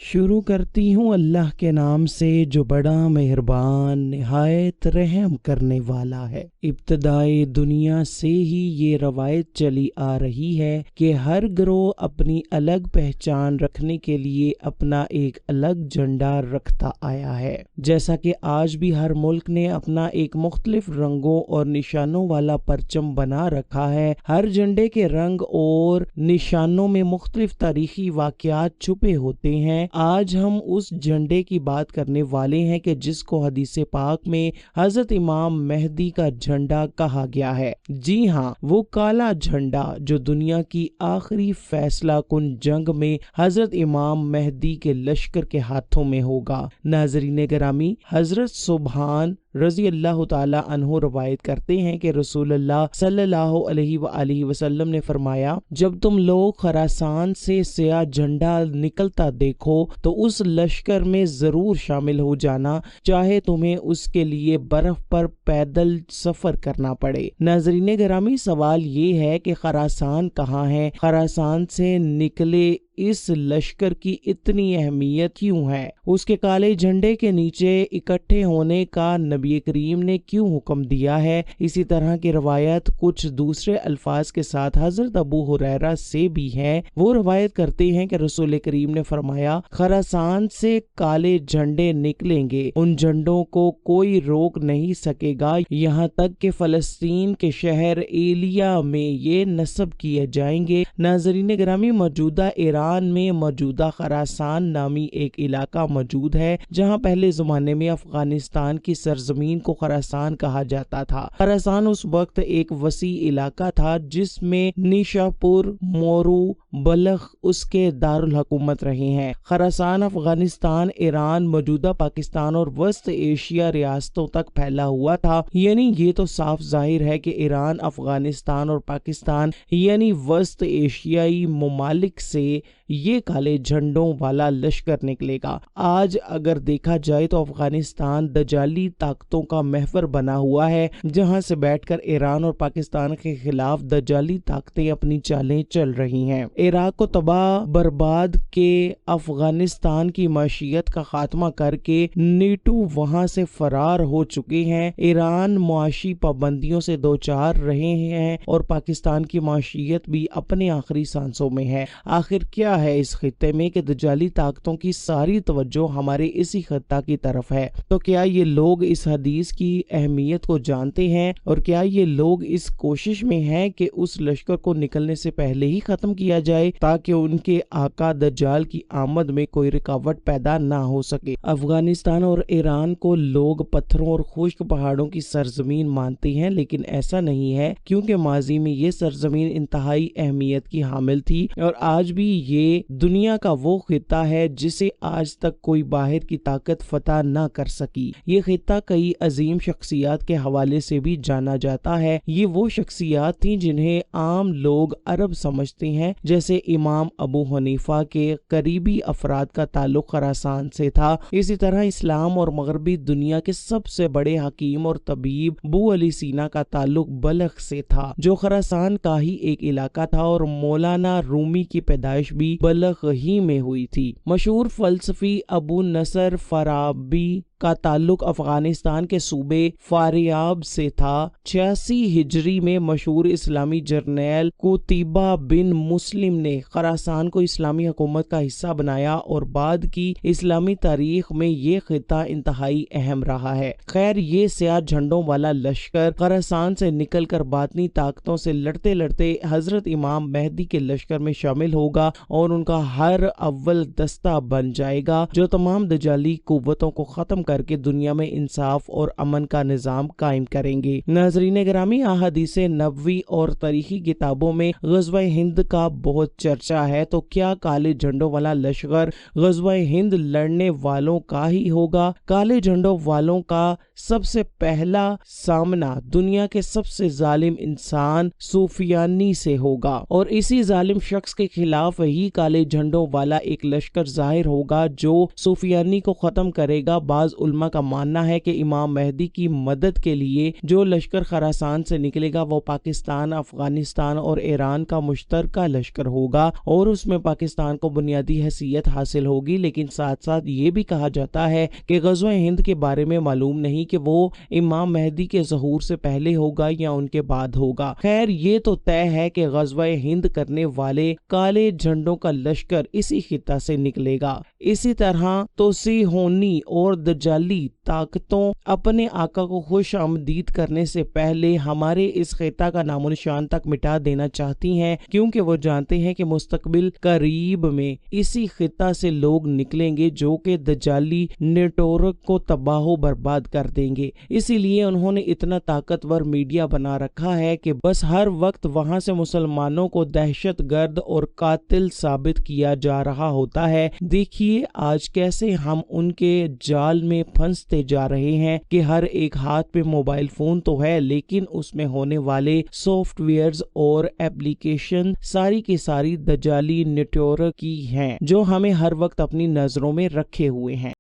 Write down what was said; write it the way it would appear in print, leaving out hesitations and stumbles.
शुरू करती हूँ अल्लाह के नाम से जो बड़ा मेहरबान निहायत रहम करने वाला है। इब्तदाए दुनिया से ही ये रवायत चली आ रही है कि हर गिरोह अपनी अलग पहचान रखने के लिए अपना एक अलग झंडा रखता आया है। जैसा कि आज भी हर मुल्क ने अपना एक मुख्तलिफ रंगों और निशानों वाला परचम बना रखा है। हर झंडे के रंग और निशानों में मुख्तलिफ तारीखी वाक़यात छुपे होते हैं। आज हम उस झंडे की बात करने वाले हैं कि जिसको हदीस पाक में हजरत इमाम मेहदी का झंडा कहा गया है। जी हाँ, वो काला झंडा जो दुनिया की आखिरी फैसला कुन जंग में हजरत इमाम मेहदी के लश्कर के हाथों में होगा। नाज़रीन गिरामी, हजरत सुबहान रज़ी अल्लाह ताला अन्हु रवायत करते हैं कि रसूलुल्लाह सल्लल्लाहु अलैहि वसल्लम ने फरमाया, जब तुम लोग खरासान से स्याह झंडा निकलता देखो तो उस लश्कर में जरूर शामिल हो जाना, चाहे तुम्हें उसके लिए बर्फ पर पैदल सफर करना पड़े। नाज़रीन गिरामी, सवाल ये है कि खरासान कहाँ है? खरासान से निकले इस लश्कर की इतनी अहमियत क्यों है? उसके काले झंडे के नीचे इकट्ठे होने का नबी करीम ने क्यों हुक्म दिया है? इसी तरह की रवायत कुछ दूसरे अल्फाज के साथ हजरत अबू हुरैरा से भी है। वो रवायत करते हैं कि रसूल करीम ने फरमाया, खरासान से काले झंडे निकलेंगे, उन झंडों को कोई रोक नहीं सकेगा, यहाँ तक कि फलस्तीन के शहर एलिया में ये नस्ब किए जाएंगे। नाज़रीन गिरामी, मौजूदा ईरान में मौजूदा खरासान नामी एक इलाका मौजूद है, जहां पहले जमाने में अफगानिस्तान की सरजमीन को खरासान कहा जाता था। खरासान उस वक्त एक वसी इलाका था जिसमें निशापुर, मोरू, बलख उसके दारुल हुकूमत रहे हैं। खरासान अफगानिस्तान, ईरान, मौजूदा पाकिस्तान और वस्त एशिया रियासतों तक फैला हुआ था। यानी ये तो साफ जाहिर है कि ईरान, अफगानिस्तान और पाकिस्तान यानी वस्त एशियाई ममालिक से ये काले झंडों वाला लश्कर निकलेगा। आज अगर देखा जाए तो अफगानिस्तान दजाली ताकतों का महवर बना हुआ है, जहां से बैठकर ईरान और पाकिस्तान के खिलाफ दजाली ताकतें अपनी चालें चल रही हैं। इराक को तबाह बर्बाद के अफगानिस्तान की माशियत का खात्मा करके नीटू वहां से फरार हो चुके हैं। ईरान मुआशी पाबंदियों से दो चार रहे हैं और पाकिस्तान की माशियत भी अपने आखिरी सांसों में है। आखिर क्या है इस खित्ते में कि दजाली ताकतों की सारी तवज्जो हमारे इसी खित्ता की तरफ है। तो क्या ये लोग इस हदीस की अहमियत को जानते हैं और क्या ये लोग इस कोशिश में हैं कि उस लश्कर को निकलने से पहले ही खत्म किया जाए ताकि उनके आका दज्जाल की आमद में कोई रुकावट पैदा ना हो सके? अफगानिस्तान और ईरान को लोग पत्थरों और खुश्क पहाड़ों की सरजमीन मानते हैं, लेकिन ऐसा नहीं है, क्योंकि माजी में ये सरजमीन इंतहाई अहमियत की हामिल थी और आज भी ये दुनिया का वो खित्ता है जिसे आज तक कोई बाहर की ताकत फतह ना कर सकी। ये खित्ता कई अजीम शख्सियात के हवाले से भी जाना जाता है। ये वो शख्सियात थी जिन्हें आम लोग अरब समझते हैं, जैसे इमाम अबू हनीफा के करीबी अफराद का ताल्लुक खरासान से था। इसी तरह इस्लाम और मगरबी दुनिया के सबसे बड़े हकीम और तबीब अबू अली सीना का ताल्लुक बलख से था, जो खरासान का ही एक इलाका था, और मौलाना रूमी की पैदाइश भी बलख ही में हुई थी। मशहूर फलसफी अबू नसर फराबी का ताल्लुक अफगानिस्तान के सूबे फारियाब से था। 86 हिजरी में मशहूर इस्लामी जर्नैल कुतैबा बिन मुस्लिम ने खरासान को इस्लामी हुकूमत का हिस्सा बनाया और बाद की इस्लामी तारीख में ये खित्ता इंतहाई अहम रहा है। खैर, ये स्याह झंडों वाला लश्कर खरासान से निकलकर बातनी ताकतों से लड़ते लड़ते हजरत इमाम मेहदी के लश्कर में शामिल होगा और उनका हर अव्वल दस्ता बन जाएगा, जो तमाम दजाली कुव्वतों को खत्म करके दुनिया में इंसाफ और अमन का निजाम कायम करेंगे। नाज़रीन गिरामी, अहादीस नबवी और तारीखी किताबों में ग़ज़वा हिंद का बहुत चर्चा है, तो क्या काले झंडों वाला लश्कर ग़ज़वा हिंद लड़ने वालों का ही होगा? काले झंडों वालों का सबसे पहला सामना दुनिया के सबसे जालिम इंसान सूफियानी से होगा और इसी जालिम शख्स के खिलाफ ही काले झंडों वाला एक लश्कर जाहिर होगा जो सूफियानी को खत्म करेगा। बाज बाज उलमा का मानना है कि इमाम मेहदी की मदद के लिए जो लश्कर खरासान से निकलेगा वो पाकिस्तान, अफगानिस्तान और ईरान का मुश्तरका लश्कर होगा और उसमें पाकिस्तान को बुनियादी हैसियत हासिल होगी। लेकिन साथ साथ ये भी कहा जाता है कि ग़ज़वा हिंद के बारे में मालूम नहीं कि वो इमाम मेहदी के ज़हूर से पहले होगा या उनके बाद होगा। खैर, ये तो तय है कि ग़ज़वा हिंद करने वाले काले झंडों का लश्कर इसी खित्ता से निकलेगा। इसी तरह तोसीहोनी और दजाली ताकतों अपने आका को खुश आमदीद करने से पहले हमारे इस खित्ता का नामो निशान तक मिटा देना चाहती हैं, क्योंकि वो जानते हैं कि मुस्तकबिल करीब में इसी खित्ता से लोग निकलेंगे जो कि दजाली नेटवर्क को तबाह बर्बाद कर देंगे। इसीलिए उन्होंने इतना ताकतवर मीडिया बना रखा है कि बस हर वक्त वहां से मुसलमानों को दहशतगर्द और कातिल साबित किया जा रहा होता है। देखिए आज कैसे हम उनके जाल में फंसते जा रहे हैं कि हर एक हाथ पे मोबाइल फोन तो है, लेकिन उसमें होने वाले सॉफ्टवेयर्स और एप्लीकेशन सारी की सारी दजाली नेटवर्क की हैं, जो हमें हर वक्त अपनी नजरों में रखे हुए हैं।